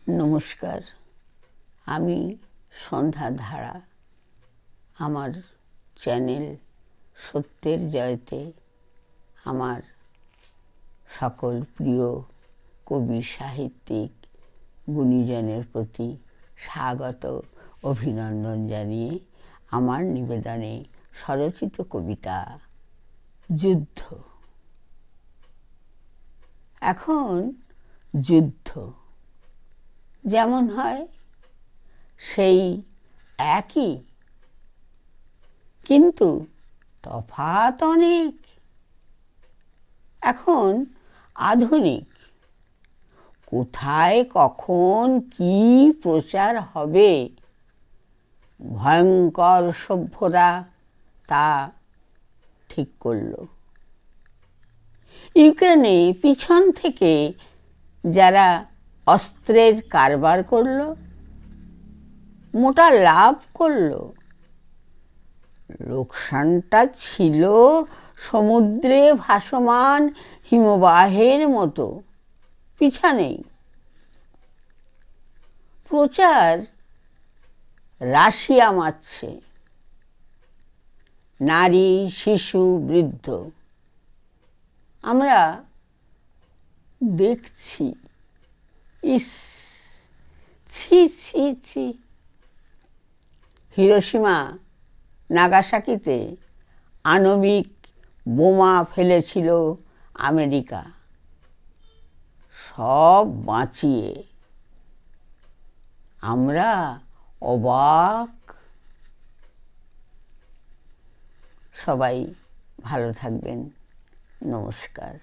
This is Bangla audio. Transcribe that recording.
নমস্কার, আমি সন্ধ্যা ধারা। আমার চ্যানেল সত্যের জয়তে আমার সকল প্রিয় কবি, সাহিত্যিক, গুণীজনের প্রতি স্বাগত অভিনন্দন জানিয়ে আমার নিবেদনে স্বরচিত কবিতা যুদ্ধ। এখন যুদ্ধ যেমন হয় সেই একই, কিন্তু তফাৎ অনেক। এখন আধুনিক, কোথায় কখন কি প্রচার হবে ভয়ঙ্কর সভ্যরা তা ঠিক করল। ইউক্রেনে পিছন থেকে যারা অস্ত্রের কারবার করল, মোটা লাভ করল। লোকসানটা ছিল সমুদ্রে ভাসমান হিমবাহের মতো, পিছা নেই। প্রচার রাশিয়া মারছে, নারী, শিশু, বৃদ্ধ আমরা দেখছি। ইস, ছি ছি ছি। হিরোশিমা নাগাসাকিতে আণবিক বোমা ফেলেছিল আমেরিকা, সব বাঁচিয়ে। আমরা অবাক। সবাই ভালো থাকবেন। নমস্কার।